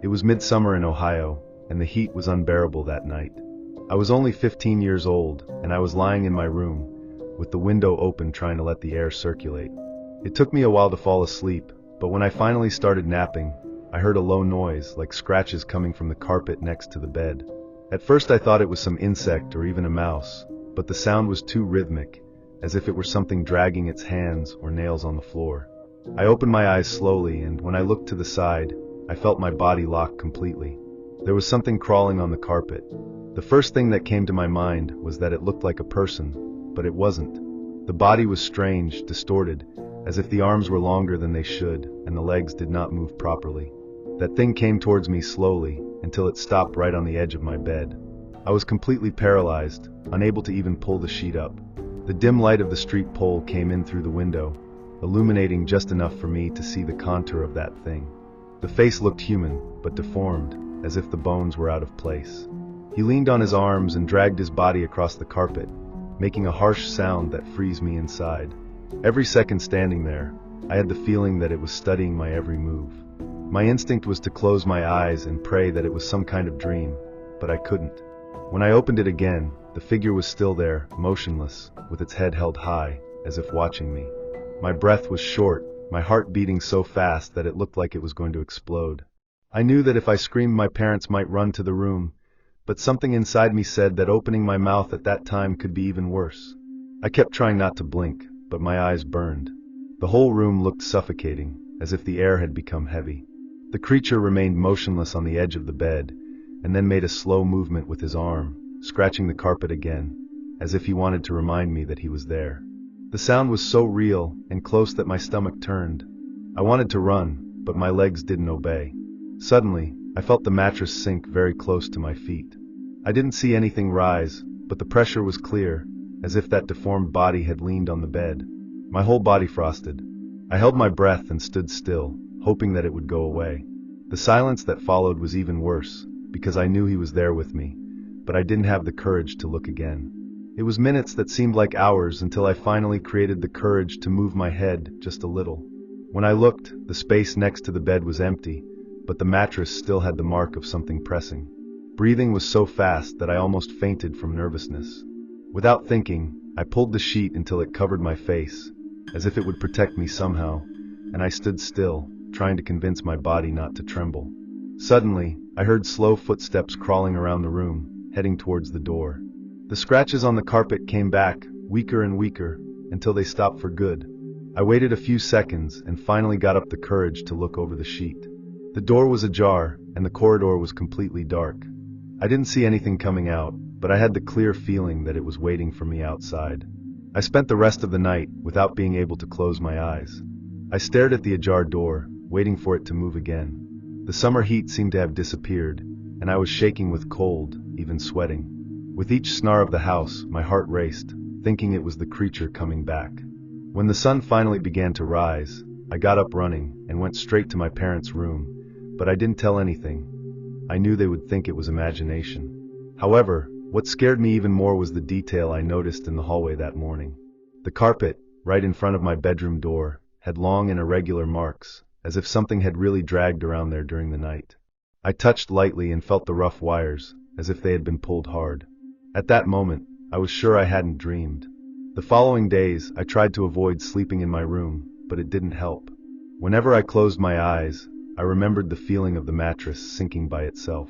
It was midsummer in Ohio, and the heat was unbearable that night. I was only 15 years old, and I was lying in my room, with the window open trying to let the air circulate. It took me a while to fall asleep, but when I finally started napping, I heard a low noise, like scratches coming from the carpet next to the bed. At first I thought it was some insect or even a mouse, but the sound was too rhythmic, as if it were something dragging its hands or nails on the floor. I opened my eyes slowly, and when I looked to the side, I felt my body lock completely. There was something crawling on the carpet. The first thing that came to my mind was that it looked like a person, but it wasn't. The body was strange, distorted, as if the arms were longer than they should, and the legs did not move properly. That thing came towards me slowly, until it stopped right on the edge of my bed. I was completely paralyzed, unable to even pull the sheet up. The dim light of the street pole came in through the window, illuminating just enough for me to see the contour of that thing. The face looked human, but deformed, as if the bones were out of place. He leaned on his arms and dragged his body across the carpet, making a harsh sound that froze me inside. Every second standing there, I had the feeling that it was studying my every move. My instinct was to close my eyes and pray that it was some kind of dream, but I couldn't. When I opened it again, the figure was still there, motionless, with its head held high, as if watching me. My breath was short, my heart beating so fast that it looked like it was going to explode. I knew that if I screamed, my parents might run to the room, but something inside me said that opening my mouth at that time could be even worse. I kept trying not to blink, but my eyes burned. The whole room looked suffocating, as if the air had become heavy. The creature remained motionless on the edge of the bed, and then made a slow movement with his arm, scratching the carpet again, as if he wanted to remind me that he was there. The sound was so real and close that my stomach turned. I wanted to run, but my legs didn't obey. Suddenly, I felt the mattress sink very close to my feet. I didn't see anything rise, but the pressure was clear, as if that deformed body had leaned on the bed. My whole body frosted. I held my breath and stood still, hoping that it would go away. The silence that followed was even worse, because I knew he was there with me, but I didn't have the courage to look again. It was minutes that seemed like hours until I finally created the courage to move my head just a little. When I looked, the space next to the bed was empty, but the mattress still had the mark of something pressing. Breathing was so fast that I almost fainted from nervousness. Without thinking, I pulled the sheet until it covered my face, as if it would protect me somehow, and I stood still, trying to convince my body not to tremble. Suddenly, I heard slow footsteps crawling around the room, heading towards the door. The scratches on the carpet came back, weaker and weaker, until they stopped for good. I waited a few seconds and finally got up the courage to look over the sheet. The door was ajar, and the corridor was completely dark. I didn't see anything coming out, but I had the clear feeling that it was waiting for me outside. I spent the rest of the night without being able to close my eyes. I stared at the ajar door, waiting for it to move again. The summer heat seemed to have disappeared, and I was shaking with cold, even sweating. With each snarl of the house, my heart raced, thinking it was the creature coming back. When the sun finally began to rise, I got up running and went straight to my parents' room, but I didn't tell anything. I knew they would think it was imagination. However, what scared me even more was the detail I noticed in the hallway that morning. The carpet, right in front of my bedroom door, had long and irregular marks, as if something had really dragged around there during the night. I touched lightly and felt the rough wires, as if they had been pulled hard. At that moment, I was sure I hadn't dreamed. The following days, I tried to avoid sleeping in my room, but it didn't help. Whenever I closed my eyes, I remembered the feeling of the mattress sinking by itself.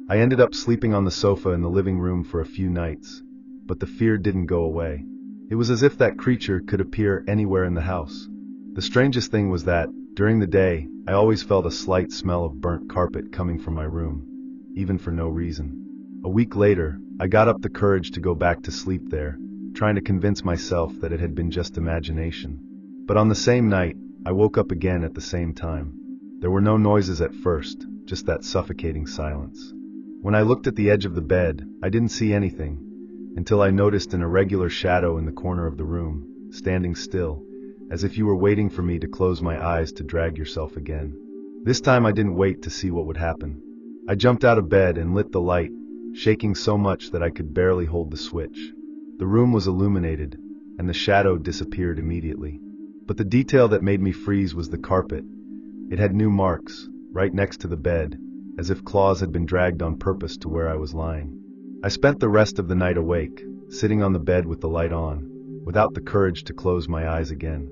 I ended up sleeping on the sofa in the living room for a few nights, but the fear didn't go away. It was as if that creature could appear anywhere in the house. The strangest thing was that, during the day, I always felt a slight smell of burnt carpet coming from my room, even for no reason. A week later, I got up the courage to go back to sleep there, trying to convince myself that it had been just imagination. But on the same night, I woke up again at the same time. There were no noises at first, just that suffocating silence. When I looked at the edge of the bed, I didn't see anything, until I noticed an irregular shadow in the corner of the room, standing still, as if you were waiting for me to close my eyes to drag yourself again. This time I didn't wait to see what would happen. I jumped out of bed and lit the light, shaking so much that I could barely hold the switch. The room was illuminated, and the shadow disappeared immediately. But the detail that made me freeze was the carpet. It had new marks, right next to the bed, as if claws had been dragged on purpose to where I was lying. I spent the rest of the night awake, sitting on the bed with the light on, without the courage to close my eyes again.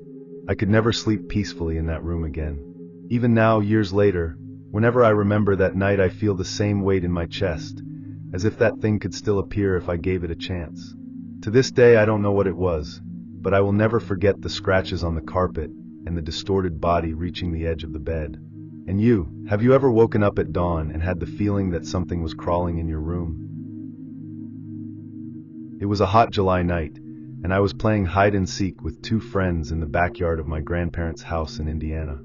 I could never sleep peacefully in that room again. Even now, years later, whenever I remember that night, I feel the same weight in my chest, as if that thing could still appear if I gave it a chance. To this day, I don't know what it was, but I will never forget the scratches on the carpet and the distorted body reaching the edge of the bed. And you, have you ever woken up at dawn and had the feeling that something was crawling in your room? It was a hot July night, and I was playing hide and seek with two friends in the backyard of my grandparents' house in Indiana.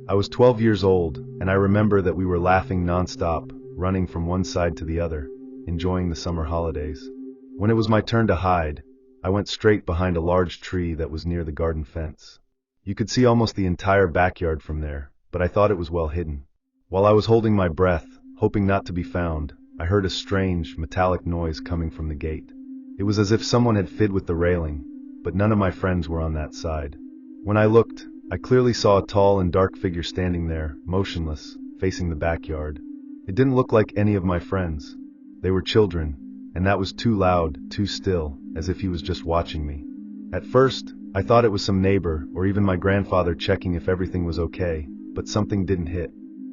I was 12 years old, and I remember that we were laughing nonstop, running from one side to the other, enjoying the summer holidays. When it was my turn to hide, I went straight behind a large tree that was near the garden fence. You could see almost the entire backyard from there, but I thought it was well hidden. While I was holding my breath, hoping not to be found, I heard a strange, metallic noise coming from the gate. It was as if someone had fiddled with the railing, but none of my friends were on that side. When I looked, I clearly saw a tall and dark figure standing there, motionless, facing the backyard. It didn't look like any of my friends. They were children, and that was too loud, too still, as if he was just watching me. At first, I thought it was some neighbor or even my grandfather checking if everything was okay, but something didn't hit.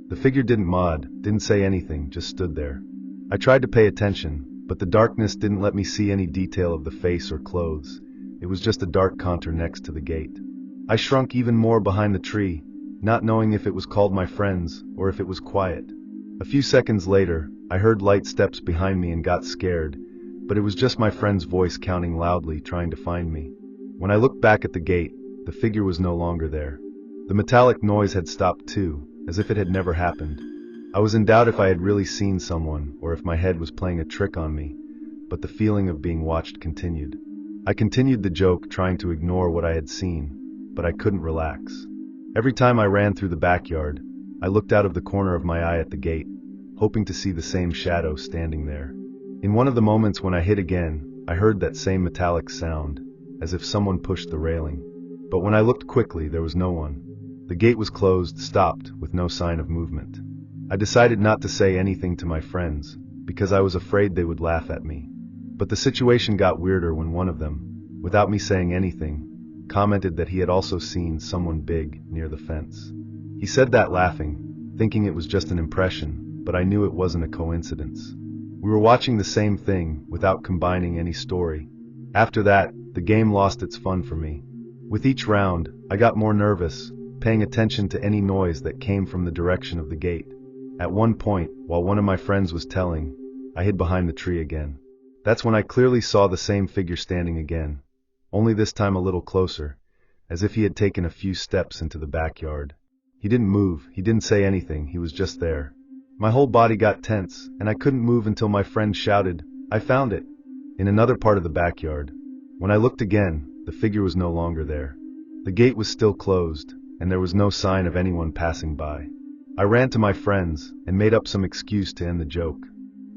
The figure didn't say anything, just stood there. I tried to pay attention, but the darkness didn't let me see any detail of the face or clothes. It was just a dark contour next to the gate. I shrunk even more behind the tree, not knowing if it was called my friends or if it was quiet. A few seconds later, I heard light steps behind me and got scared, but it was just my friend's voice counting loudly, trying to find me. When I looked back at the gate, the figure was no longer there. The metallic noise had stopped too, as if it had never happened. I was in doubt if I had really seen someone or if my head was playing a trick on me, but the feeling of being watched continued. I continued the joke, trying to ignore what I had seen, but I couldn't relax. Every time I ran through the backyard, I looked out of the corner of my eye at the gate, hoping to see the same shadow standing there. In one of the moments when I hit again, I heard that same metallic sound, as if someone pushed the railing. But when I looked quickly, there was no one. The gate was closed, stopped, with no sign of movement. I decided not to say anything to my friends, because I was afraid they would laugh at me. But the situation got weirder when one of them, without me saying anything, commented that he had also seen someone big near the fence. He said that laughing, thinking it was just an impression, but I knew it wasn't a coincidence. We were watching the same thing, without combining any story. After that, the game lost its fun for me. With each round, I got more nervous, paying attention to any noise that came from the direction of the gate. At one point, while one of my friends was telling, I hid behind the tree again. That's when I clearly saw the same figure standing again, only this time a little closer, as if he had taken a few steps into the backyard. He didn't move, he didn't say anything, he was just there. My whole body got tense, and I couldn't move until my friend shouted, "I found it!" in another part of the backyard. When I looked again, the figure was no longer there. The gate was still closed, and there was no sign of anyone passing by. I ran to my friends and made up some excuse to end the joke.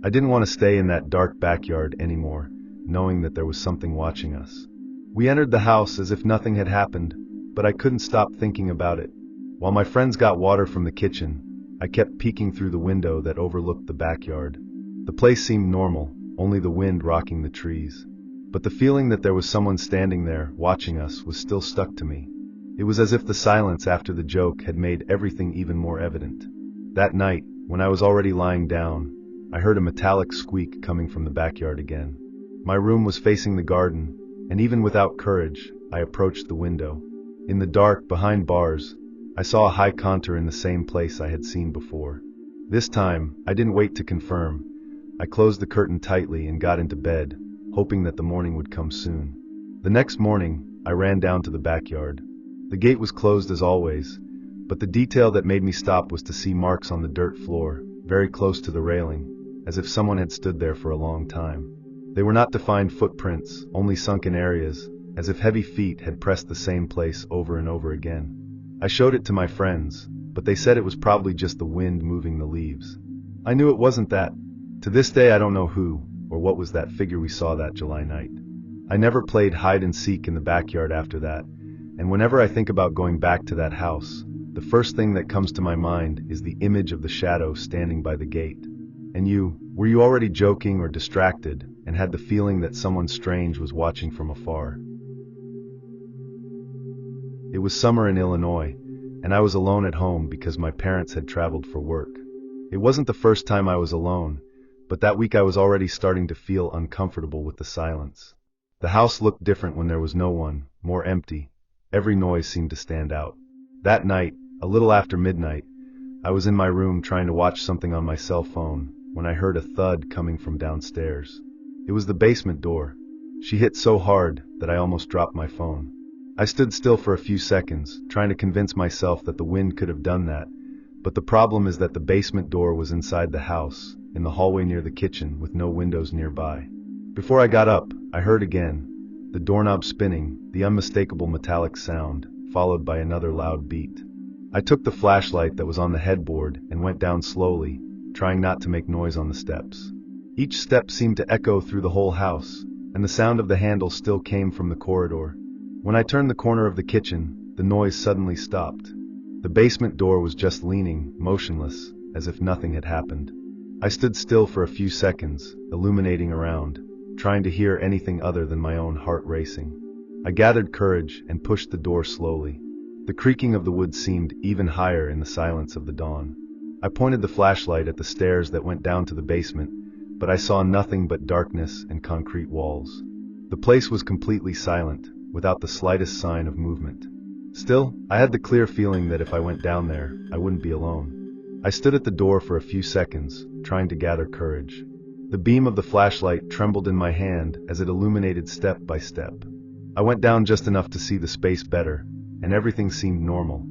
I didn't want to stay in that dark backyard anymore, knowing that there was something watching us. We entered the house as if nothing had happened, but I couldn't stop thinking about it. While my friends got water from the kitchen, I kept peeking through the window that overlooked the backyard. The place seemed normal, only the wind rocking the trees. But the feeling that there was someone standing there, watching us, was still stuck to me. It was as if the silence after the joke had made everything even more evident. That night, when I was already lying down, I heard a metallic squeak coming from the backyard again. My room was facing the garden, and even without courage, I approached the window. In the dark, behind bars, I saw a high contour in the same place I had seen before. This time, I didn't wait to confirm. I closed the curtain tightly and got into bed, hoping that the morning would come soon. The next morning, I ran down to the backyard. The gate was closed as always, but the detail that made me stop was to see marks on the dirt floor, very close to the railing, as if someone had stood there for a long time. They were not defined footprints, only sunken areas, as if heavy feet had pressed the same place over and over again. I showed it to my friends, but they said it was probably just the wind moving the leaves. I knew it wasn't that. To this day, I don't know who or what was that figure we saw that July night. I never played hide and seek in the backyard after that, and whenever I think about going back to that house, the first thing that comes to my mind is the image of the shadow standing by the gate. And were you already joking or distracted and had the feeling that someone strange was watching from afar? It was summer in Illinois, and I was alone at home because my parents had traveled for work. It wasn't the first time I was alone, but that week I was already starting to feel uncomfortable with the silence. The house looked different when there was no one, more empty. Every noise seemed to stand out. That night, a little after midnight, I was in my room trying to watch something on my cell phone when I heard a thud coming from downstairs. It was the basement door. She hit so hard that I almost dropped my phone. I stood still for a few seconds, trying to convince myself that the wind could have done that, but the problem is that the basement door was inside the house, in the hallway near the kitchen with no windows nearby. Before I got up, I heard again, the doorknob spinning, the unmistakable metallic sound, followed by another loud beat. I took the flashlight that was on the headboard and went down slowly, trying not to make noise on the steps. Each step seemed to echo through the whole house, and the sound of the handle still came from the corridor. When I turned the corner of the kitchen, the noise suddenly stopped. The basement door was just leaning, motionless, as if nothing had happened. I stood still for a few seconds, illuminating around, trying to hear anything other than my own heart racing. I gathered courage and pushed the door slowly. The creaking of the wood seemed even higher in the silence of the dawn. I pointed the flashlight at the stairs that went down to the basement, but I saw nothing but darkness and concrete walls. The place was completely silent, without the slightest sign of movement. Still, I had the clear feeling that if I went down there, I wouldn't be alone. I stood at the door for a few seconds, trying to gather courage. The beam of the flashlight trembled in my hand as it illuminated step by step. I went down just enough to see the space better, and everything seemed normal.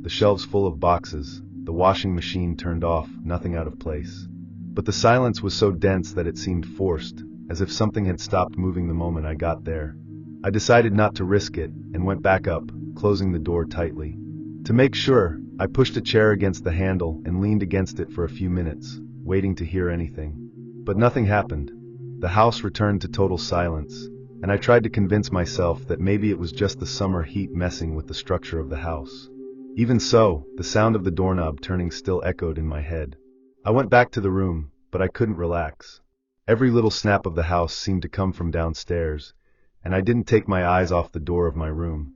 The shelves full of boxes, the washing machine turned off, nothing out of place. But the silence was so dense that it seemed forced, as if something had stopped moving the moment I got there. I decided not to risk it, and went back up, closing the door tightly. To make sure, I pushed a chair against the handle and leaned against it for a few minutes, waiting to hear anything. But nothing happened. The house returned to total silence, and I tried to convince myself that maybe it was just the summer heat messing with the structure of the house. Even so, the sound of the doorknob turning still echoed in my head. I went back to the room, but I couldn't relax. Every little snap of the house seemed to come from downstairs, and I didn't take my eyes off the door of my room,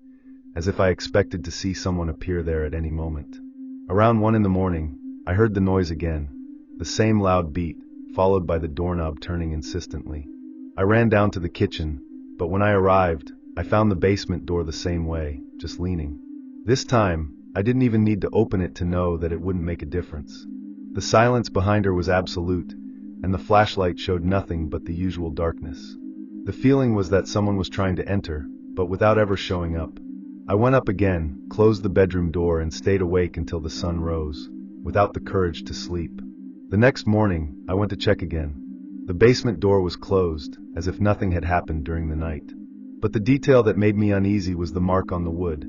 as if I expected to see someone appear there at any moment. Around 1 in the morning, I heard the noise again, the same loud beat, followed by the doorknob turning insistently. I ran down to the kitchen, but when I arrived, I found the basement door the same way, just leaning. This time, I didn't even need to open it to know that it wouldn't make a difference. The silence behind her was absolute, and the flashlight showed nothing but the usual darkness. The feeling was that someone was trying to enter, but without ever showing up. I went up again, closed the bedroom door and stayed awake until the sun rose, without the courage to sleep. The next morning, I went to check again. The basement door was closed, as if nothing had happened during the night. But the detail that made me uneasy was the mark on the wood,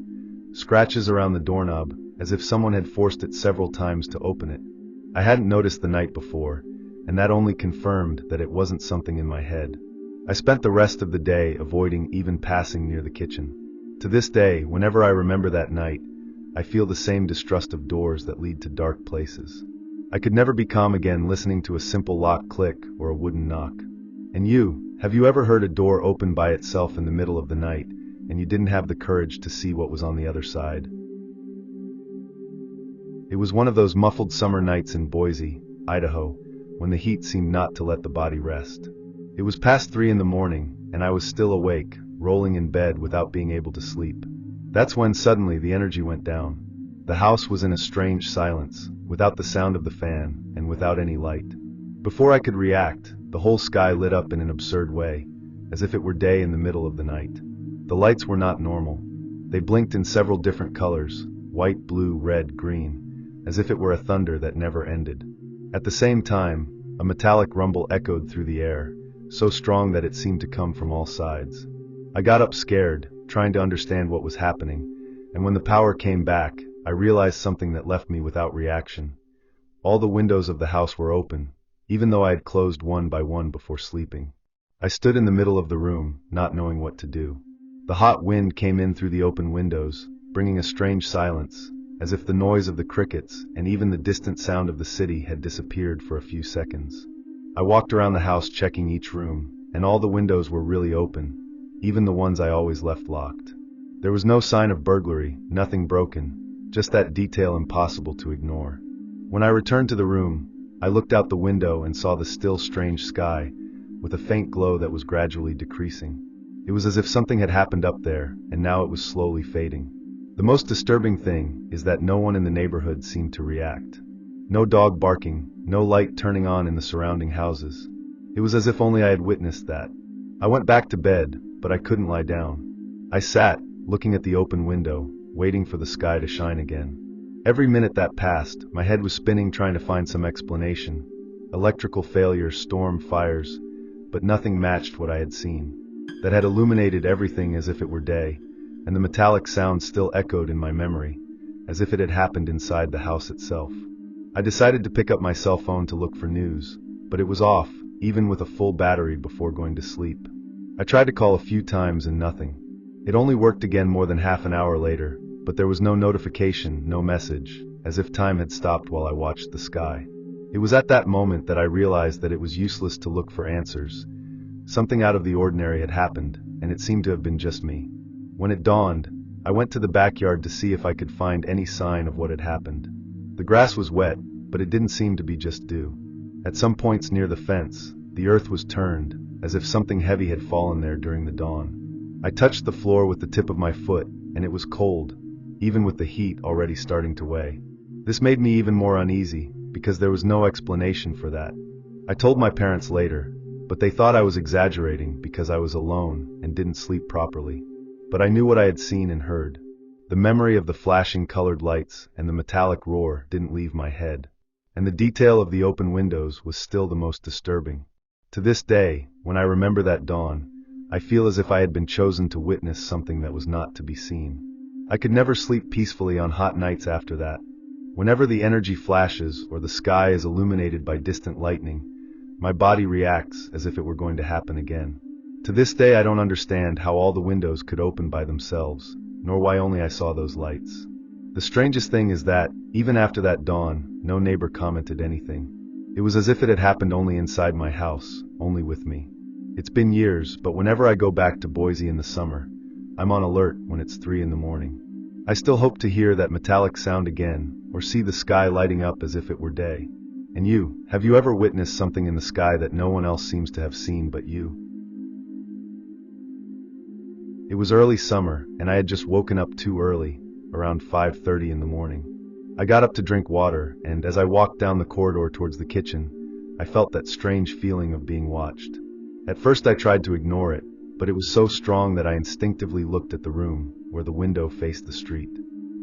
scratches around the doorknob, as if someone had forced it several times to open it. I hadn't noticed the night before, and that only confirmed that it wasn't something in my head. I spent the rest of the day avoiding even passing near the kitchen. To this day, whenever I remember that night, I feel the same distrust of doors that lead to dark places. I could never be calm again listening to a simple lock click or a wooden knock. And have you ever heard a door open by itself in the middle of the night, and you didn't have the courage to see what was on the other side? It was one of those muffled summer nights in Boise, Idaho, when the heat seemed not to let the body rest. It was past 3 in the morning, and I was still awake, rolling in bed without being able to sleep. That's when suddenly the energy went down. The house was in a strange silence, without the sound of the fan, and without any light. Before I could react, the whole sky lit up in an absurd way, as if it were day in the middle of the night. The lights were not normal. They blinked in several different colors, white, blue, red, green, as if it were a thunder that never ended. At the same time, a metallic rumble echoed through the air, so strong that it seemed to come from all sides. I got up scared, trying to understand what was happening, and when the power came back, I realized something that left me without reaction. All the windows of the house were open, even though I had closed one by one before sleeping. I stood in the middle of the room, not knowing what to do. The hot wind came in through the open windows, bringing a strange silence, as if the noise of the crickets and even the distant sound of the city had disappeared for a few seconds. I walked around the house checking each room, and all the windows were really open, even the ones I always left locked. There was no sign of burglary, nothing broken, just that detail impossible to ignore. When I returned to the room, I looked out the window and saw the still strange sky, with a faint glow that was gradually decreasing. It was as if something had happened up there, and now it was slowly fading. The most disturbing thing is that no one in the neighborhood seemed to react. No dog barking, no light turning on in the surrounding houses. It was as if only I had witnessed that. I went back to bed, but I couldn't lie down. I sat, looking at the open window, waiting for the sky to shine again. Every minute that passed, my head was spinning trying to find some explanation. Electrical failures, storm, fires, but nothing matched what I had seen. That had illuminated everything as if it were day, and the metallic sound still echoed in my memory, as if it had happened inside the house itself. I decided to pick up my cell phone to look for news, but it was off, even with a full battery before going to sleep. I tried to call a few times and nothing. It only worked again more than half an hour later, but there was no notification, no message, as if time had stopped while I watched the sky. It was at that moment that I realized that it was useless to look for answers. Something out of the ordinary had happened, and it seemed to have been just me. When it dawned, I went to the backyard to see if I could find any sign of what had happened. The grass was wet, but it didn't seem to be just dew. At some points near the fence, the earth was turned, as if something heavy had fallen there during the dawn. I touched the floor with the tip of my foot, and it was cold, even with the heat already starting to weigh. This made me even more uneasy, because there was no explanation for that. I told my parents later, but they thought I was exaggerating because I was alone and didn't sleep properly. But I knew what I had seen and heard. The memory of the flashing colored lights and the metallic roar didn't leave my head, and the detail of the open windows was still the most disturbing. To this day, when I remember that dawn, I feel as if I had been chosen to witness something that was not to be seen. I could never sleep peacefully on hot nights after that. Whenever the energy flashes or the sky is illuminated by distant lightning, my body reacts as if it were going to happen again. To this day I don't understand how all the windows could open by themselves, nor why only I saw those lights. The strangest thing is that, even after that dawn, no neighbor commented anything. It was as if it had happened only inside my house, only with me. It's been years, but whenever I go back to Boise in the summer, I'm on alert when it's 3 in the morning. I still hope to hear that metallic sound again, or see the sky lighting up as if it were day. And you, have you ever witnessed something in the sky that no one else seems to have seen but you? It was early summer, and I had just woken up too early, around 5:30 in the morning. I got up to drink water, and as I walked down the corridor towards the kitchen, I felt that strange feeling of being watched. At first I tried to ignore it, but it was so strong that I instinctively looked at the room, where the window faced the street.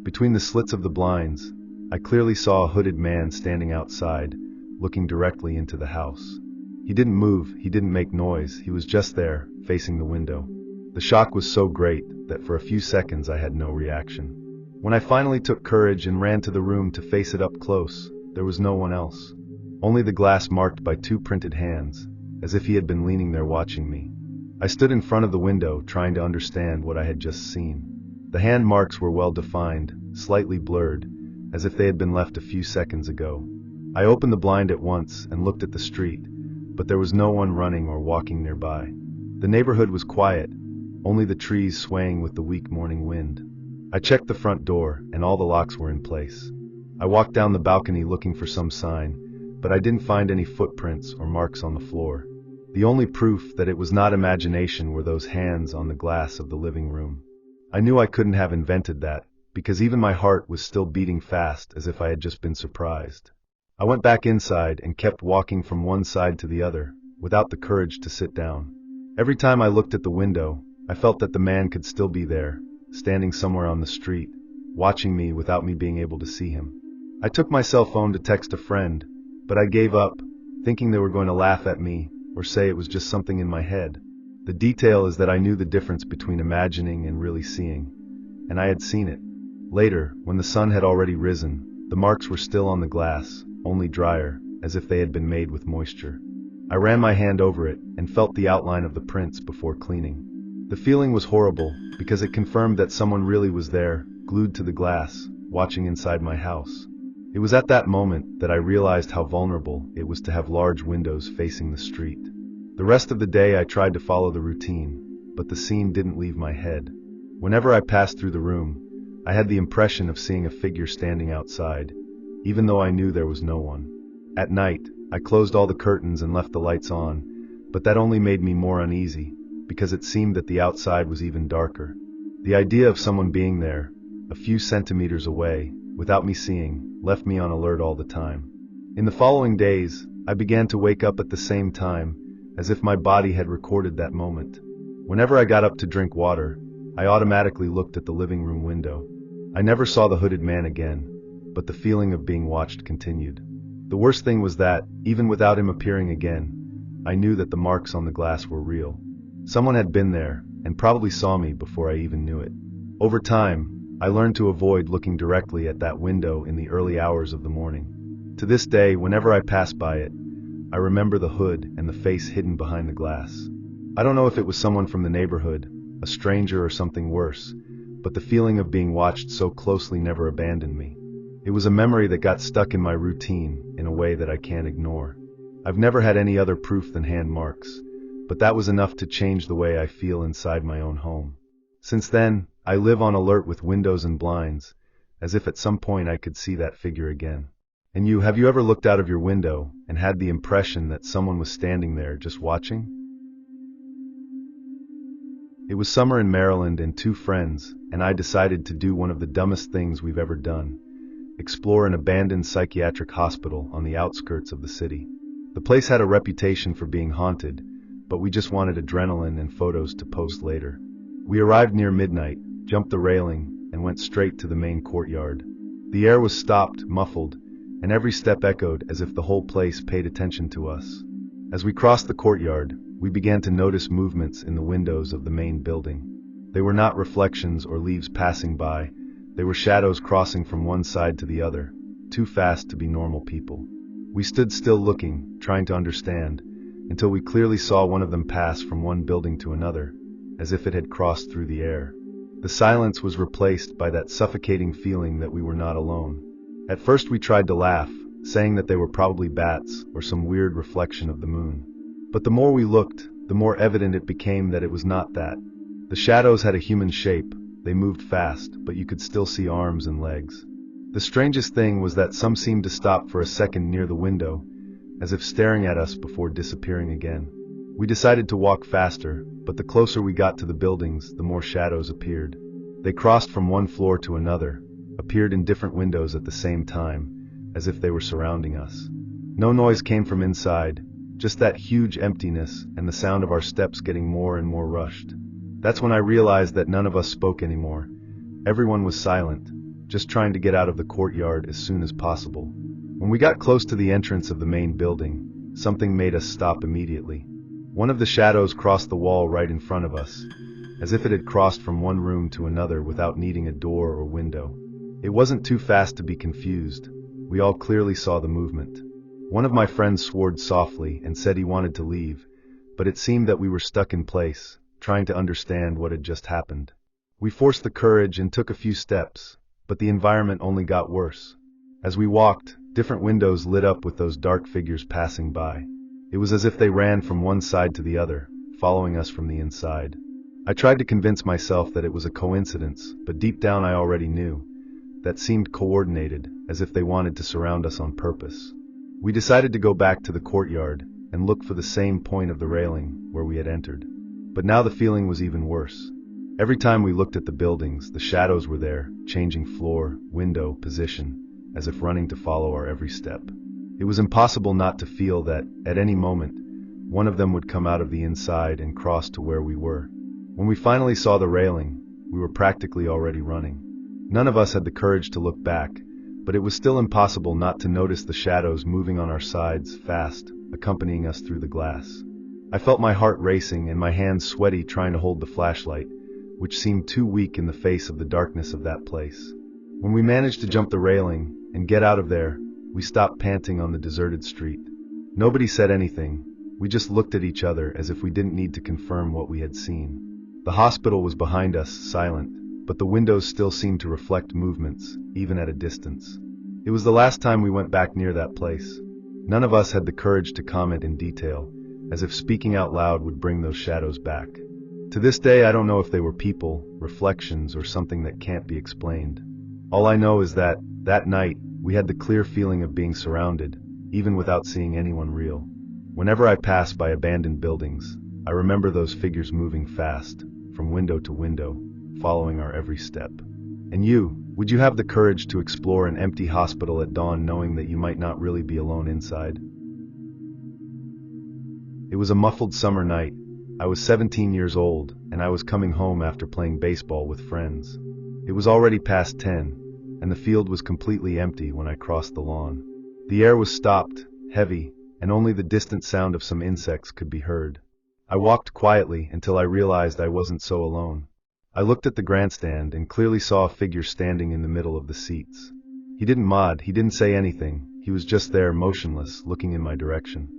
Between the slits of the blinds, I clearly saw a hooded man standing outside, looking directly into the house. He didn't move, he didn't make noise, he was just there, facing the window. The shock was so great that for a few seconds I had no reaction. When I finally took courage and ran to the room to face it up close, there was no one else. Only the glass marked by 2 printed hands, as if he had been leaning there watching me. I stood in front of the window trying to understand what I had just seen. The hand marks were well defined, slightly blurred, as if they had been left a few seconds ago. I opened the blind at once and looked at the street, but there was no one running or walking nearby. The neighborhood was quiet, only the trees swaying with the weak morning wind. I checked the front door, and all the locks were in place. I walked down the balcony looking for some sign, but I didn't find any footprints or marks on the floor. The only proof that it was not imagination were those hands on the glass of the living room. I knew I couldn't have invented that, because even my heart was still beating fast as if I had just been surprised. I went back inside and kept walking from one side to the other, without the courage to sit down. Every time I looked at the window, I felt that the man could still be there, standing somewhere on the street, watching me without me being able to see him. I took my cell phone to text a friend, but I gave up, thinking they were going to laugh at me or say it was just something in my head. The detail is that I knew the difference between imagining and really seeing, and I had seen it. Later, when the sun had already risen, the marks were still on the glass, only drier, as if they had been made with moisture. I ran my hand over it and felt the outline of the prints before cleaning. The feeling was horrible because it confirmed that someone really was there, glued to the glass, watching inside my house. It was at that moment that I realized how vulnerable it was to have large windows facing the street. The rest of the day I tried to follow the routine, but the scene didn't leave my head. Whenever I passed through the room, I had the impression of seeing a figure standing outside, even though I knew there was no one. At night, I closed all the curtains and left the lights on, but that only made me more uneasy, because it seemed that the outside was even darker. The idea of someone being there, a few centimeters away, without me seeing, left me on alert all the time. In the following days, I began to wake up at the same time, as if my body had recorded that moment. Whenever I got up to drink water, I automatically looked at the living room window. I never saw the hooded man again, but the feeling of being watched continued. The worst thing was that, even without him appearing again, I knew that the marks on the glass were real. Someone had been there, and probably saw me before I even knew it. Over time, I learned to avoid looking directly at that window in the early hours of the morning. To this day, whenever I pass by it, I remember the hood and the face hidden behind the glass. I don't know if it was someone from the neighborhood, a stranger or something worse, but the feeling of being watched so closely never abandoned me. It was a memory that got stuck in my routine in a way that I can't ignore. I've never had any other proof than hand marks, but that was enough to change the way I feel inside my own home. Since then, I live on alert with windows and blinds, as if at some point I could see that figure again. And you, have you ever looked out of your window and had the impression that someone was standing there just watching? It was summer in Maryland and two friends and I decided to do one of the dumbest things we've ever done: explore an abandoned psychiatric hospital on the outskirts of the city. The place had a reputation for being haunted, but we just wanted adrenaline and photos to post later. We arrived near midnight, jumped the railing, and went straight to the main courtyard. The air was stopped, muffled, and every step echoed as if the whole place paid attention to us. As we crossed the courtyard, we began to notice movements in the windows of the main building. They were not reflections or leaves passing by, they were shadows crossing from one side to the other, too fast to be normal people. We stood still looking, trying to understand, until we clearly saw one of them pass from one building to another, as if it had crossed through the air. The silence was replaced by that suffocating feeling that we were not alone. At first we tried to laugh, saying that they were probably bats or some weird reflection of the moon. But the more we looked, the more evident it became that it was not that. The shadows had a human shape, they moved fast, but you could still see arms and legs. The strangest thing was that some seemed to stop for a second near the window, as if staring at us before disappearing again. We decided to walk faster, but the closer we got to the buildings, the more shadows appeared. They crossed from one floor to another, appeared in different windows at the same time, as if they were surrounding us. No noise came from inside, just that huge emptiness and the sound of our steps getting more and more rushed. That's when I realized that none of us spoke anymore. Everyone was silent, just trying to get out of the courtyard as soon as possible. When we got close to the entrance of the main building, something made us stop immediately. One of the shadows crossed the wall right in front of us, as if it had crossed from one room to another without needing a door or window. It wasn't too fast to be confused. We all clearly saw the movement. One of my friends swore softly and said he wanted to leave, but it seemed that we were stuck in place, trying to understand what had just happened. We forced the courage and took a few steps, but the environment only got worse. As we walked, different windows lit up with those dark figures passing by. It was as if they ran from one side to the other, following us from the inside. I tried to convince myself that it was a coincidence, but deep down I already knew. That seemed coordinated, as if they wanted to surround us on purpose. We decided to go back to the courtyard and look for the same point of the railing where we had entered. But now the feeling was even worse. Every time we looked at the buildings, the shadows were there, changing floor, window, position, as if running to follow our every step. It was impossible not to feel that, at any moment, one of them would come out of the inside and cross to where we were. When we finally saw the railing, we were practically already running. None of us had the courage to look back, but it was still impossible not to notice the shadows moving on our sides, fast, accompanying us through the glass. I felt my heart racing and my hands sweaty trying to hold the flashlight, which seemed too weak in the face of the darkness of that place. When we managed to jump the railing and get out of there, we stopped panting on the deserted street. Nobody said anything, we just looked at each other as if we didn't need to confirm what we had seen. The hospital was behind us, silent, but the windows still seemed to reflect movements, even at a distance. It was the last time we went back near that place. None of us had the courage to comment in detail, as if speaking out loud would bring those shadows back. To this day, I don't know if they were people, reflections, or something that can't be explained. All I know is that night, we had the clear feeling of being surrounded, even without seeing anyone real. Whenever I pass by abandoned buildings, I remember those figures moving fast, from window to window, following our every step. And you, would you have the courage to explore an empty hospital at dawn knowing that you might not really be alone inside? It was a muffled summer night. I was 17 years old, and I was coming home after playing baseball with friends. It was already past 10, and the field was completely empty when I crossed the lawn. The air was stopped, heavy, and only the distant sound of some insects could be heard. I walked quietly until I realized I wasn't so alone. I looked at the grandstand and clearly saw a figure standing in the middle of the seats. He didn't say anything. He was just there, motionless, looking in my direction.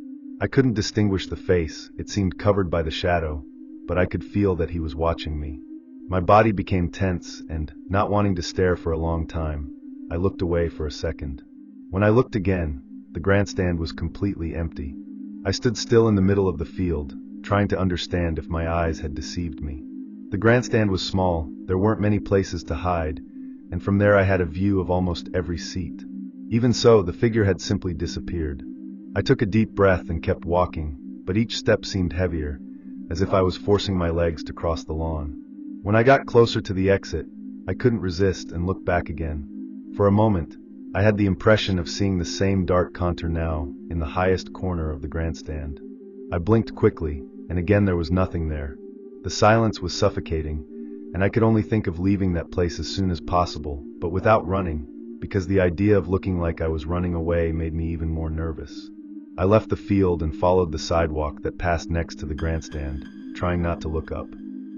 I couldn't distinguish the face, it seemed covered by the shadow, but I could feel that he was watching me. My body became tense, and, not wanting to stare for a long time, I looked away for a second. When I looked again, the grandstand was completely empty. I stood still in the middle of the field, trying to understand if my eyes had deceived me. The grandstand was small, there weren't many places to hide, and from there I had a view of almost every seat. Even so, the figure had simply disappeared. I took a deep breath and kept walking, but each step seemed heavier, as if I was forcing my legs to cross the lawn. When I got closer to the exit, I couldn't resist and looked back again. For a moment, I had the impression of seeing the same dark contour now, in the highest corner of the grandstand. I blinked quickly, and again there was nothing there. The silence was suffocating, and I could only think of leaving that place as soon as possible, but without running, because the idea of looking like I was running away made me even more nervous. I left the field and followed the sidewalk that passed next to the grandstand, trying not to look up.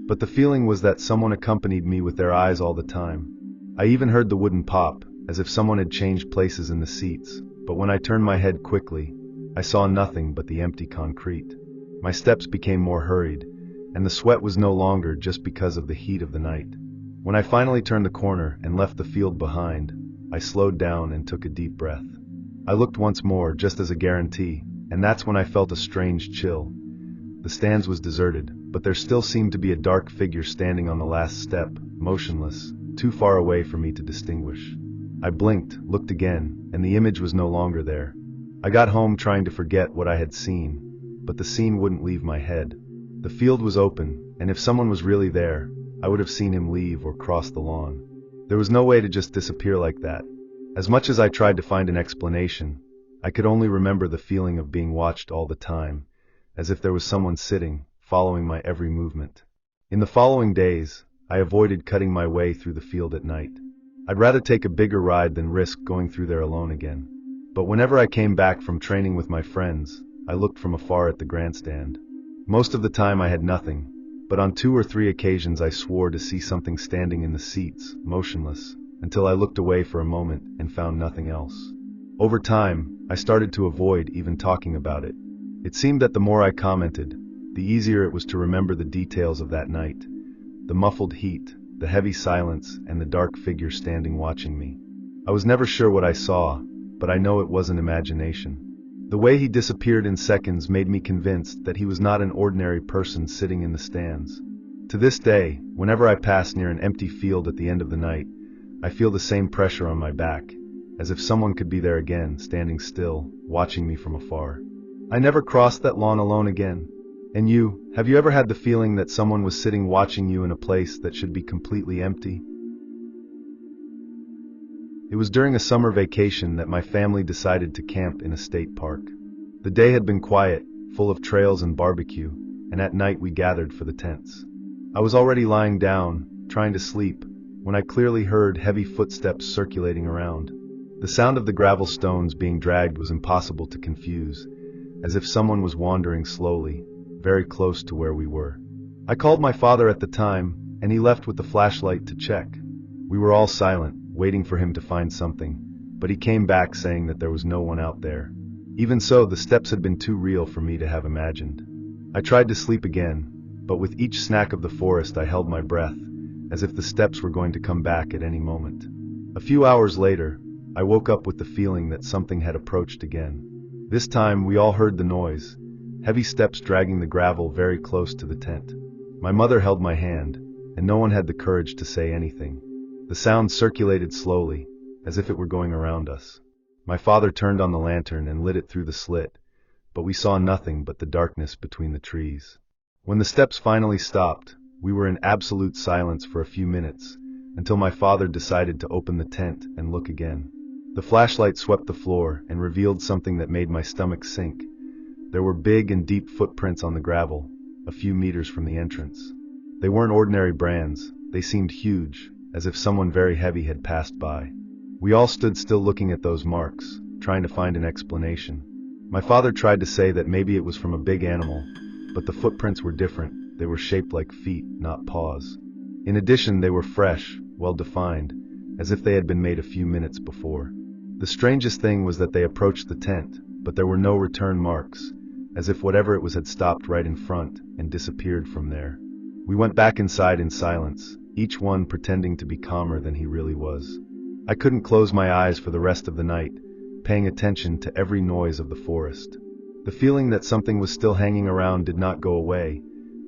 But the feeling was that someone accompanied me with their eyes all the time. I even heard the wooden pop, as if someone had changed places in the seats, but when I turned my head quickly, I saw nothing but the empty concrete. My steps became more hurried, and the sweat was no longer just because of the heat of the night. When I finally turned the corner and left the field behind, I slowed down and took a deep breath. I looked once more, just as a guarantee, and that's when I felt a strange chill. The stands was deserted, but there still seemed to be a dark figure standing on the last step, motionless, too far away for me to distinguish. I blinked, looked again, and the image was no longer there. I got home trying to forget what I had seen, but the scene wouldn't leave my head. The field was open, and if someone was really there, I would have seen him leave or cross the lawn. There was no way to just disappear like that. As much as I tried to find an explanation, I could only remember the feeling of being watched all the time, as if there was someone sitting, following my every movement. In the following days, I avoided cutting my way through the field at night. I'd rather take a bigger ride than risk going through there alone again. But whenever I came back from training with my friends, I looked from afar at the grandstand. Most of the time I had nothing, but on 2 or 3 occasions I swore to see something standing in the seats, motionless, until I looked away for a moment and found nothing else. Over time, I started to avoid even talking about it. It seemed that the more I commented, the easier it was to remember the details of that night. The muffled heat, the heavy silence, and the dark figure standing watching me. I was never sure what I saw, but I know it wasn't imagination. The way he disappeared in seconds made me convinced that he was not an ordinary person sitting in the stands. To this day, whenever I pass near an empty field at the end of the night, I feel the same pressure on my back, as if someone could be there again, standing still, watching me from afar. I never crossed that lawn alone again. And you, have you ever had the feeling that someone was sitting watching you in a place that should be completely empty? It was during a summer vacation that my family decided to camp in a state park. The day had been quiet, full of trails and barbecue, and at night we gathered for the tents. I was already lying down, trying to sleep, when I clearly heard heavy footsteps circulating around. The sound of the gravel stones being dragged was impossible to confuse, as if someone was wandering slowly, very close to where we were. I called my father at the time, and he left with the flashlight to check. We were all silent, waiting for him to find something, but he came back saying that there was no one out there. Even so, the steps had been too real for me to have imagined. I tried to sleep again, but with each snack of the forest I held my breath, as if the steps were going to come back at any moment. A few hours later, I woke up with the feeling that something had approached again. This time we all heard the noise, heavy steps dragging the gravel very close to the tent. My mother held my hand, and no one had the courage to say anything. The sound circulated slowly, as if it were going around us. My father turned on the lantern and lit it through the slit, but we saw nothing but the darkness between the trees. When the steps finally stopped, we were in absolute silence for a few minutes, until my father decided to open the tent and look again. The flashlight swept the floor and revealed something that made my stomach sink. There were big and deep footprints on the gravel, a few meters from the entrance. They weren't ordinary brands, they seemed huge, as if someone very heavy had passed by. We all stood still looking at those marks, trying to find an explanation. My father tried to say that maybe it was from a big animal, but the footprints were different. They were shaped like feet, not paws. In addition, they were fresh, well-defined, as if they had been made a few minutes before. The strangest thing was that they approached the tent, but there were no return marks, as if whatever it was had stopped right in front and disappeared from there. We went back inside in silence, each one pretending to be calmer than he really was. I couldn't close my eyes for the rest of the night, paying attention to every noise of the forest. The feeling that something was still hanging around did not go away,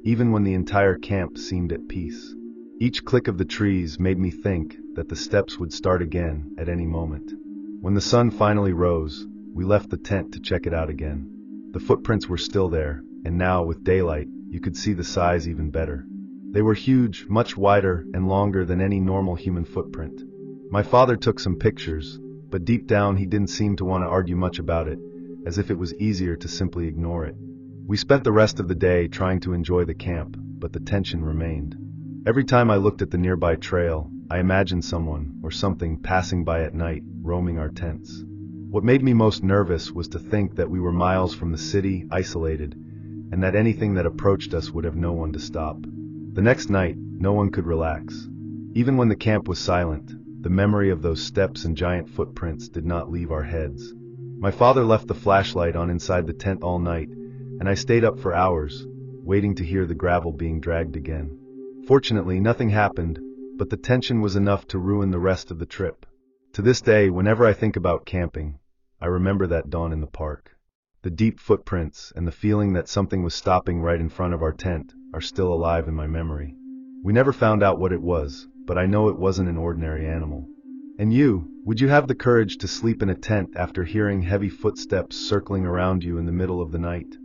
even when the entire camp seemed at peace. Each click of the trees made me think that the steps would start again at any moment. When the sun finally rose, we left the tent to check it out again. The footprints were still there, and now, with daylight, you could see the size even better. They were huge, much wider and longer than any normal human footprint. My father took some pictures, but deep down he didn't seem to want to argue much about it, as if it was easier to simply ignore it. We spent the rest of the day trying to enjoy the camp, but the tension remained. Every time I looked at the nearby trail, I imagined someone or something passing by at night, roaming our tents. What made me most nervous was to think that we were miles from the city, isolated, and that anything that approached us would have no one to stop. The next night, no one could relax. Even when the camp was silent, the memory of those steps and giant footprints did not leave our heads. My father left the flashlight on inside the tent all night, and I stayed up for hours, waiting to hear the gravel being dragged again. Fortunately, nothing happened, but the tension was enough to ruin the rest of the trip. To this day, whenever I think about camping, I remember that dawn in the park. The deep footprints and the feeling that something was stopping right in front of our tent are still alive in my memory. We never found out what it was, but I know it wasn't an ordinary animal. And you, would you have the courage to sleep in a tent after hearing heavy footsteps circling around you in the middle of the night?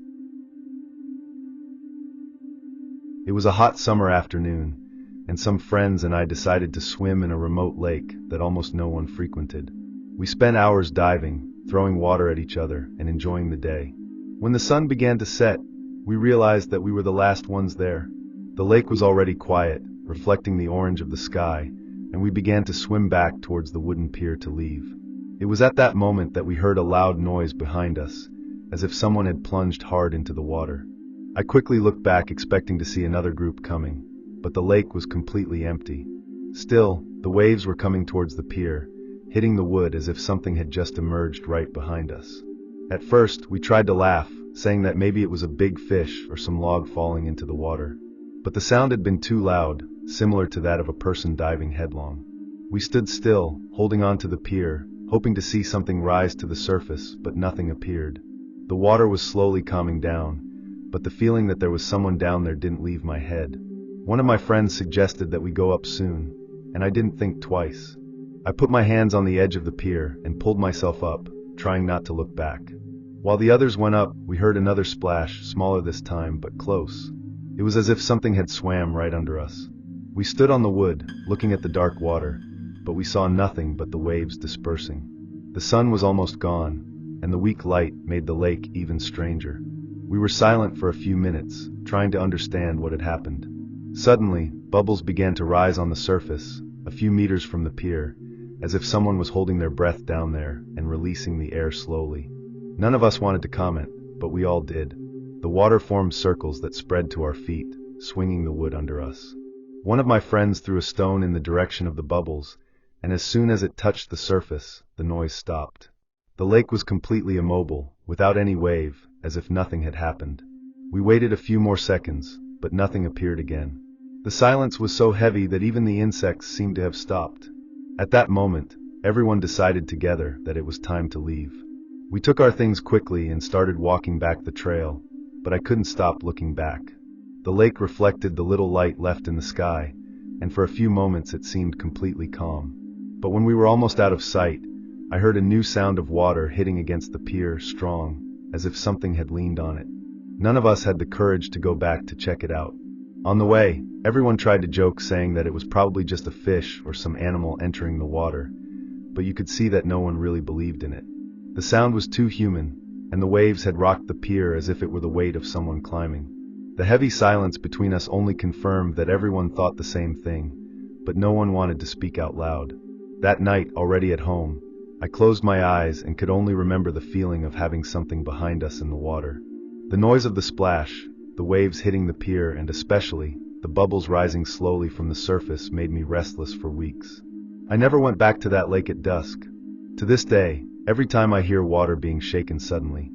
It was a hot summer afternoon, and some friends and I decided to swim in a remote lake that almost no one frequented. We spent hours diving, throwing water at each other, and enjoying the day. When the sun began to set, we realized that we were the last ones there. The lake was already quiet, reflecting the orange of the sky, and we began to swim back towards the wooden pier to leave. It was at that moment that we heard a loud noise behind us, as if someone had plunged hard into the water. I quickly looked back expecting to see another group coming, but the lake was completely empty. Still, the waves were coming towards the pier, hitting the wood as if something had just emerged right behind us. At first, we tried to laugh, saying that maybe it was a big fish or some log falling into the water. But the sound had been too loud, similar to that of a person diving headlong. We stood still, holding on to the pier, hoping to see something rise to the surface, but nothing appeared. The water was slowly calming down, but the feeling that there was someone down there didn't leave my head. One of my friends suggested that we go up soon, and I didn't think twice. I put my hands on the edge of the pier and pulled myself up, trying not to look back. While the others went up, we heard another splash, smaller this time, but close. It was as if something had swam right under us. We stood on the wood, looking at the dark water, but we saw nothing but the waves dispersing. The sun was almost gone, and the weak light made the lake even stranger. We were silent for a few minutes, trying to understand what had happened. Suddenly, bubbles began to rise on the surface, a few meters from the pier, as if someone was holding their breath down there and releasing the air slowly. None of us wanted to comment, but we all did. The water formed circles that spread to our feet, swinging the wood under us. One of my friends threw a stone in the direction of the bubbles, and as soon as it touched the surface, the noise stopped. The lake was completely immobile, without any wave, as if nothing had happened. We waited a few more seconds, but nothing appeared again. The silence was so heavy that even the insects seemed to have stopped. At that moment, everyone decided together that it was time to leave. We took our things quickly and started walking back the trail, but I couldn't stop looking back. The lake reflected the little light left in the sky, and for a few moments it seemed completely calm. But when we were almost out of sight, I heard a new sound of water hitting against the pier, strong, as if something had leaned on it. None of us had the courage to go back to check it out. On the way, everyone tried to joke, saying that it was probably just a fish or some animal entering the water, but you could see that no one really believed in it. The sound was too human, and the waves had rocked the pier as if it were the weight of someone climbing. The heavy silence between us only confirmed that everyone thought the same thing, but no one wanted to speak out loud. That night, already at home, I closed my eyes and could only remember the feeling of having something behind us in the water. The noise of the splash, the waves hitting the pier, and especially the bubbles rising slowly from the surface made me restless for weeks. I never went back to that lake at dusk. To this day, every time I hear water being shaken suddenly,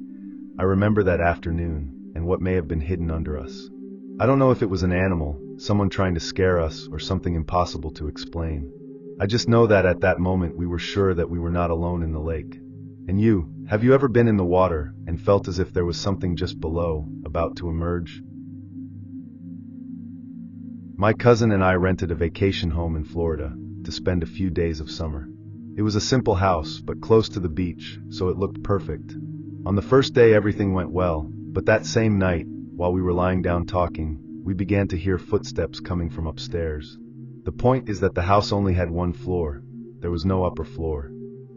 I remember that afternoon and what may have been hidden under us. I don't know if it was an animal, someone trying to scare us, or something impossible to explain. I just know that at that moment we were sure that we were not alone in the lake. And you, have you ever been in the water and felt as if there was something just below, about to emerge? My cousin and I rented a vacation home in Florida to spend a few days of summer. It was a simple house, but close to the beach, so it looked perfect. On the first day everything went well, but that same night, while we were lying down talking, we began to hear footsteps coming from upstairs. The point is that the house only had one floor. There was no upper floor.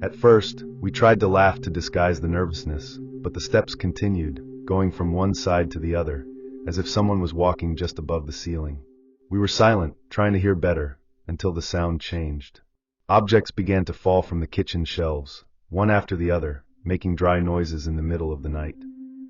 At first, we tried to laugh to disguise the nervousness, but the steps continued, going from one side to the other, as if someone was walking just above the ceiling. We were silent, trying to hear better, until the sound changed. Objects began to fall from the kitchen shelves, one after the other, making dry noises in the middle of the night.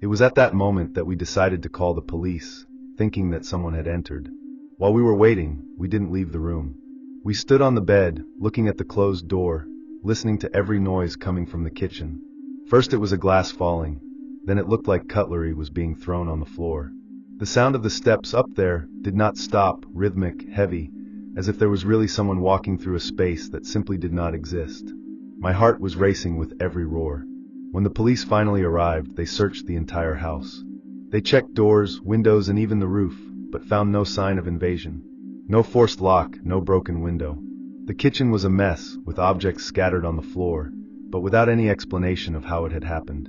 It was at that moment that we decided to call the police, thinking that someone had entered. While we were waiting, we didn't leave the room. We stood on the bed, looking at the closed door, listening to every noise coming from the kitchen. First it was a glass falling, then it looked like cutlery was being thrown on the floor. The sound of the steps up there did not stop, rhythmic, heavy, as if there was really someone walking through a space that simply did not exist. My heart was racing with every roar. When the police finally arrived, they searched the entire house. They checked doors, windows, and even the roof, but found no sign of invasion. No forced lock, no broken window. The kitchen was a mess, with objects scattered on the floor, but without any explanation of how it had happened.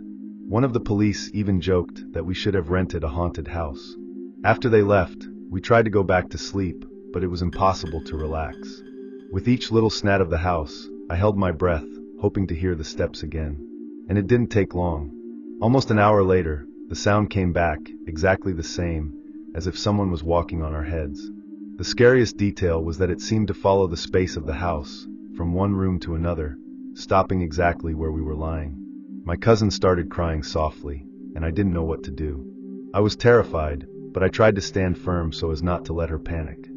One of the police even joked that we should have rented a haunted house. After they left, we tried to go back to sleep, but it was impossible to relax. With each little snat of the house, I held my breath, hoping to hear the steps again. And it didn't take long. Almost an hour later, the sound came back, exactly the same, as if someone was walking on our heads. The scariest detail was that it seemed to follow the space of the house, from one room to another, stopping exactly where we were lying. My cousin started crying softly, and I didn't know what to do. I was terrified, but I tried to stand firm so as not to let her panic.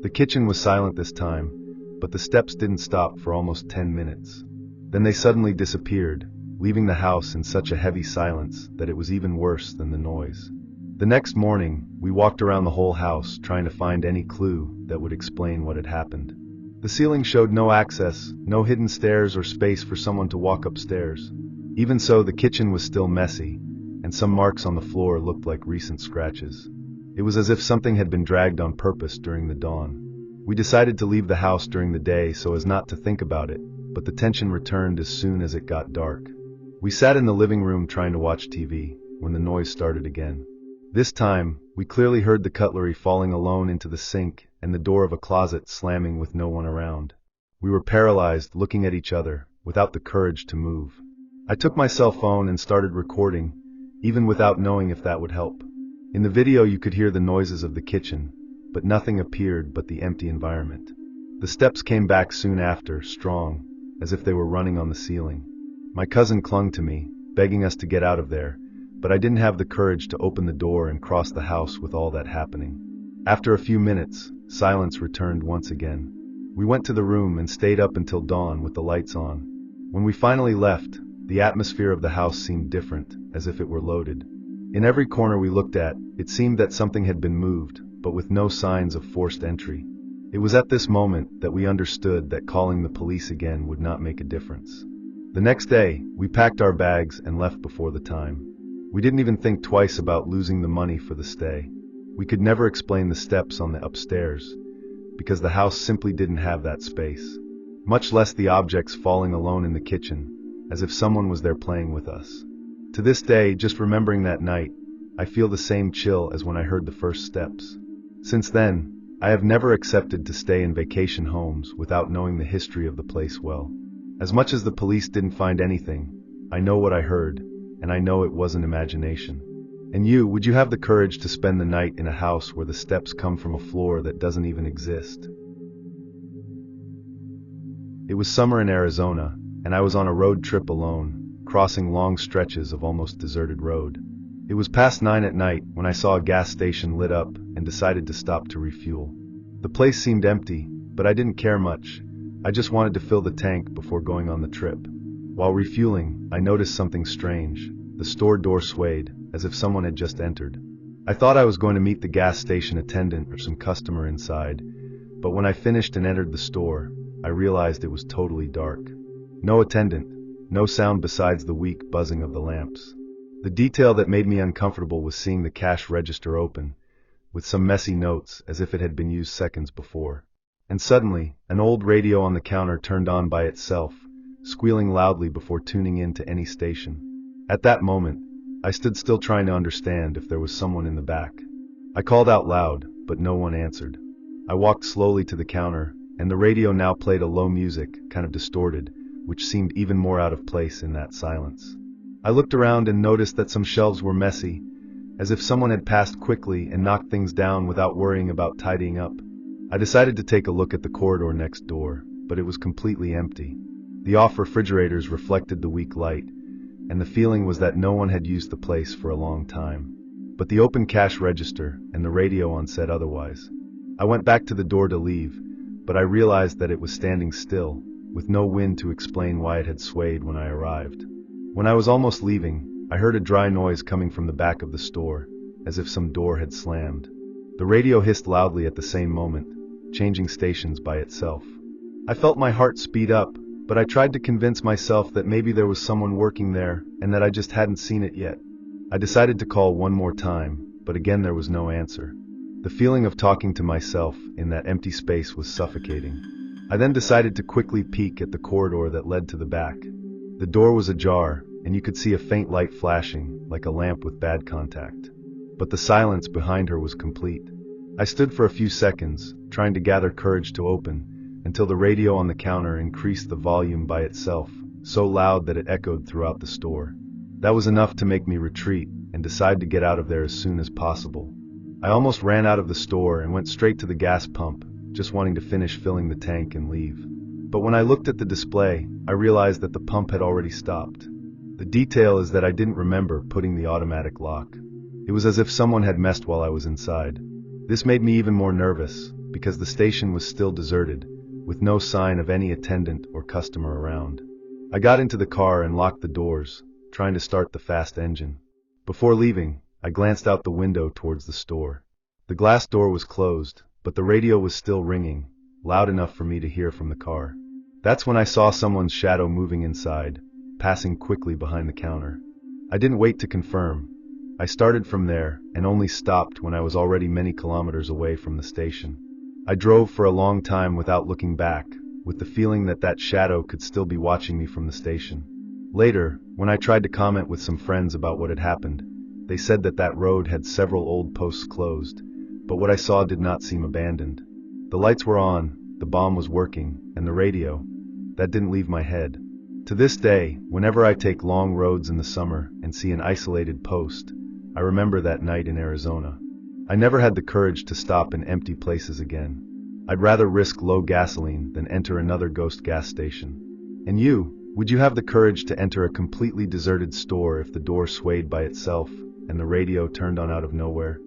The kitchen was silent this time, but the steps didn't stop for almost 10 minutes. Then they suddenly disappeared, leaving the house in such a heavy silence that it was even worse than the noise. The next morning, we walked around the whole house trying to find any clue that would explain what had happened. The ceiling showed no access, no hidden stairs or space for someone to walk upstairs. Even so, the kitchen was still messy, and some marks on the floor looked like recent scratches. It was as if something had been dragged on purpose during the dawn. We decided to leave the house during the day so as not to think about it, but the tension returned as soon as it got dark. We sat in the living room trying to watch TV, when the noise started again. This time, we clearly heard the cutlery falling alone into the sink and the door of a closet slamming with no one around. We were paralyzed, looking at each other, without the courage to move. I took my cell phone and started recording, even without knowing if that would help. In the video you could hear the noises of the kitchen, but nothing appeared but the empty environment. The steps came back soon after, strong, as if they were running on the ceiling. My cousin clung to me, begging us to get out of there, but I didn't have the courage to open the door and cross the house with all that happening. After a few minutes, silence returned once again. We went to the room and stayed up until dawn with the lights on. When we finally left, the atmosphere of the house seemed different, as if it were loaded. In every corner we looked at, it seemed that something had been moved, but with no signs of forced entry. It was at this moment that we understood that calling the police again would not make a difference. The next day, we packed our bags and left before the time. We didn't even think twice about losing the money for the stay. We could never explain the steps on the upstairs, because the house simply didn't have that space, much less the objects falling alone in the kitchen, as if someone was there playing with us. To this day, just remembering that night, I feel the same chill as when I heard the first steps. Since then, I have never accepted to stay in vacation homes without knowing the history of the place well. As much as the police didn't find anything, I know what I heard, and I know it wasn't imagination. And you, would you have the courage to spend the night in a house where the steps come from a floor that doesn't even exist? It was summer in Arizona, and I was on a road trip alone, crossing long stretches of almost deserted road. It was past 9 at night when I saw a gas station lit up and decided to stop to refuel. The place seemed empty, but I didn't care much. I just wanted to fill the tank before going on the trip. While refueling, I noticed something strange. The store door swayed, as if someone had just entered. I thought I was going to meet the gas station attendant or some customer inside, but when I finished and entered the store, I realized it was totally dark. No attendant, no sound besides the weak buzzing of the lamps. The detail that made me uncomfortable was seeing the cash register open, with some messy notes as if it had been used seconds before. And suddenly, an old radio on the counter turned on by itself, squealing loudly before tuning in to any station. At that moment, I stood still trying to understand if there was someone in the back. I called out loud, but no one answered. I walked slowly to the counter, and the radio now played a low music, kind of distorted, which seemed even more out of place in that silence. I looked around and noticed that some shelves were messy, as if someone had passed quickly and knocked things down without worrying about tidying up. I decided to take a look at the corridor next door, but it was completely empty. The off refrigerators reflected the weak light, and the feeling was that no one had used the place for a long time. But the open cash register and the radio on said otherwise. I went back to the door to leave, but I realized that it was standing still, with no wind to explain why it had swayed when I arrived. When I was almost leaving, I heard a dry noise coming from the back of the store, as if some door had slammed. The radio hissed loudly at the same moment, changing stations by itself. I felt my heart speed up, but I tried to convince myself that maybe there was someone working there and that I just hadn't seen it yet. I decided to call one more time, but again there was no answer. The feeling of talking to myself in that empty space was suffocating. I then decided to quickly peek at the corridor that led to the back. The door was ajar, and you could see a faint light flashing, like a lamp with bad contact. But the silence behind her was complete. I stood for a few seconds, trying to gather courage to open, until the radio on the counter increased the volume by itself, so loud that it echoed throughout the store. That was enough to make me retreat and decide to get out of there as soon as possible. I almost ran out of the store and went straight to the gas pump, just wanting to finish filling the tank and leave. But when I looked at the display, I realized that the pump had already stopped. The detail is that I didn't remember putting the automatic lock. It was as if someone had messed while I was inside. This made me even more nervous, because the station was still deserted, with no sign of any attendant or customer around. I got into the car and locked the doors, trying to start the fast engine. Before leaving, I glanced out the window towards the store. The glass door was closed, but the radio was still ringing, loud enough for me to hear from the car. That's when I saw someone's shadow moving inside, passing quickly behind the counter. I didn't wait to confirm. I started from there and only stopped when I was already many kilometers away from the station. I drove for a long time without looking back, with the feeling that that shadow could still be watching me from the station. Later, when I tried to comment with some friends about what had happened, they said that that road had several old posts closed, but what I saw did not seem abandoned. The lights were on, the bomb was working, and the radio, that didn't leave my head. To this day, whenever I take long roads in the summer and see an isolated post, I remember that night in Arizona. I never had the courage to stop in empty places again. I'd rather risk low gasoline than enter another ghost gas station. And you, would you have the courage to enter a completely deserted store if the door swayed by itself and the radio turned on out of nowhere?